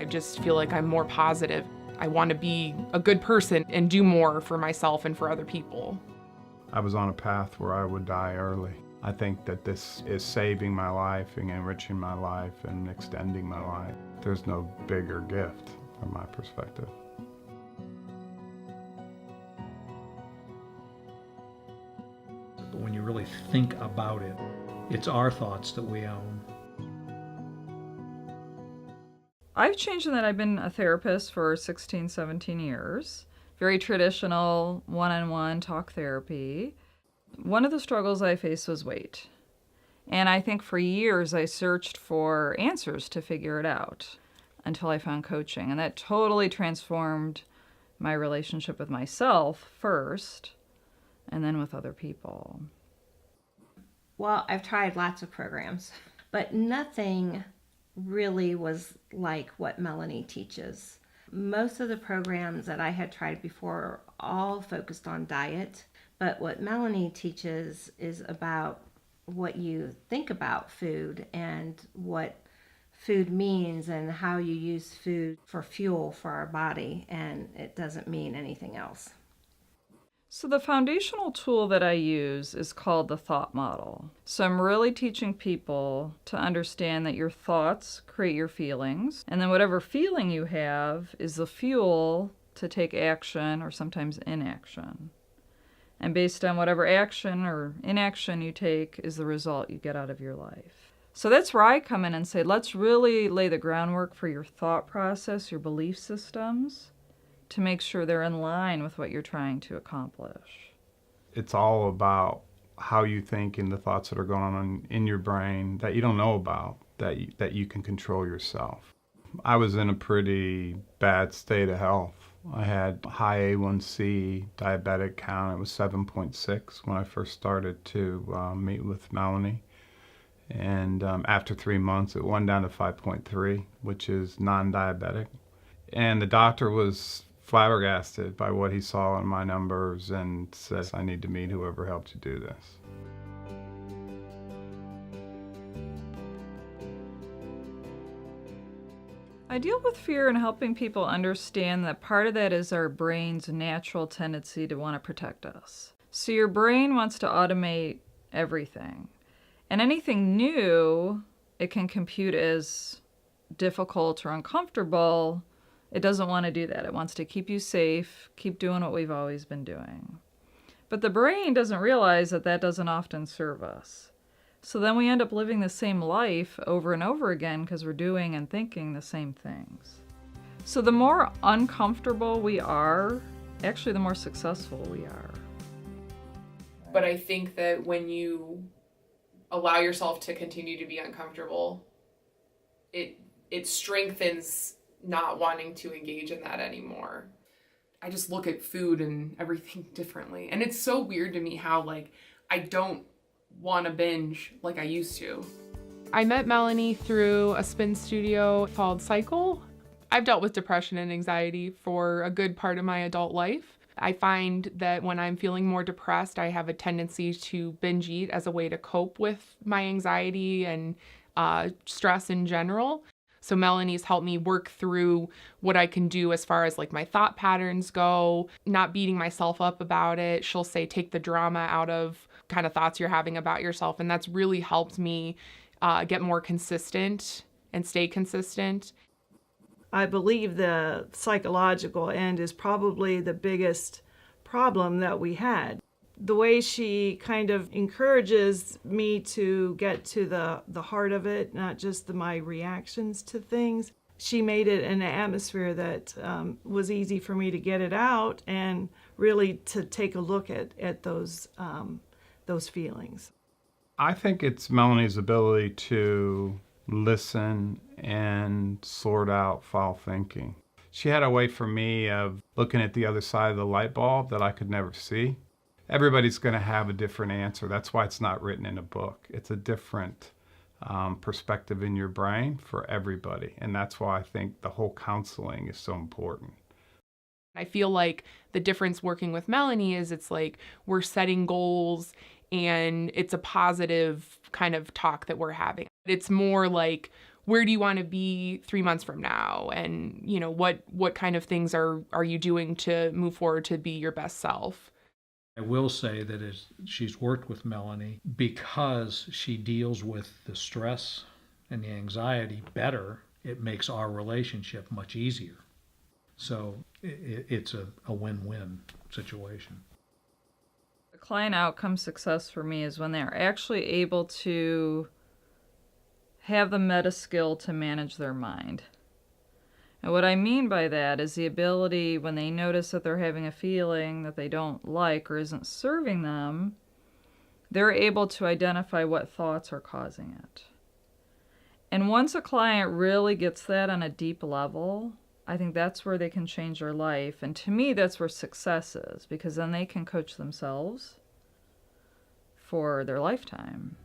I just feel like I'm more positive. I want to be a good person and do more for myself and for other people. I was on a path where I would die early. I think that this is saving my life and enriching my life and extending my life. There's no bigger gift from my perspective. When you really think about it, it's our thoughts that we own. I've changed in that I've been a therapist for 16, 17 years. Very traditional one-on-one talk therapy. One of the struggles I faced was weight. And I think for years I searched for answers to figure it out until I found coaching. And that totally transformed my relationship with myself first, and then with other people. Well, I've tried lots of programs, but nothing really was like what Melanie teaches. Most of the programs that I had tried before all focused on diet, but what Melanie teaches is about what you think about food and what food means and how you use food for fuel for our body, and it doesn't mean anything else. So the foundational tool that I use is called the thought model. So I'm really teaching people to understand that your thoughts create your feelings, and then whatever feeling you have is the fuel to take action or sometimes inaction. And based on whatever action or inaction you take is the result you get out of your life. So that's where I come in and say, let's really lay the groundwork for your thought process, your belief systems, to make sure they're in line with what you're trying to accomplish. It's all about how you think and the thoughts that are going on in your brain that you don't know about, that you can control yourself. I was in a pretty bad state of health. I had high A1C, diabetic count. It was 7.6 when I first started to meet with Melanie. And after 3 months, it went down to 5.3, which is non-diabetic. And the doctor was flabbergasted by what he saw in my numbers and says, I need to meet whoever helped you do this. I deal with fear in helping people understand that part of that is our brain's natural tendency to want to protect us. So your brain wants to automate everything. And anything new, it can compute as difficult or uncomfortable. It doesn't want to do that. It wants to keep you safe, keep doing what we've always been doing. But the brain doesn't realize that that doesn't often serve us. So then we end up living the same life over and over again because we're doing and thinking the same things. So the more uncomfortable we are, actually the more successful we are. But I think that when you allow yourself to continue to be uncomfortable, it strengthens not wanting to engage in that anymore. I just look at food and everything differently. And it's so weird to me how I don't want to binge like I used to. I met Melanie through a spin studio called Cycle. I've dealt with depression and anxiety for a good part of my adult life. I find that when I'm feeling more depressed, I have a tendency to binge eat as a way to cope with my anxiety and stress in general. So Melanie's helped me work through what I can do as far as my thought patterns go, not beating myself up about it. She'll say, take the drama out of kind of thoughts you're having about yourself. And that's really helped me get more consistent and stay consistent. I believe the psychological end is probably the biggest problem that we had. The way she kind of encourages me to get to the heart of it, not just my reactions to things. She made it an atmosphere that was easy for me to get it out and really to take a look at those feelings. I think it's Melanie's ability to listen and sort out foul thinking. She had a way for me of looking at the other side of the light bulb that I could never see. Everybody's going to have a different answer. That's why it's not written in a book. It's a different perspective in your brain for everybody. And that's why I think the whole counseling is so important. I feel like the difference working with Melanie is it's we're setting goals and it's a positive kind of talk that we're having. It's more where do you want to be 3 months from now? And, you know, what kind of things are you doing to move forward to be your best self? I will say that she's worked with Melanie, because she deals with the stress and the anxiety better, it makes our relationship much easier. So it's a win-win situation. The client outcome success for me is when they're actually able to have the meta skill to manage their mind. And what I mean by that is the ability, when they notice that they're having a feeling that they don't like or isn't serving them, they're able to identify what thoughts are causing it. And once a client really gets that on a deep level, I think that's where they can change their life. And to me, that's where success is, because then they can coach themselves for their lifetime.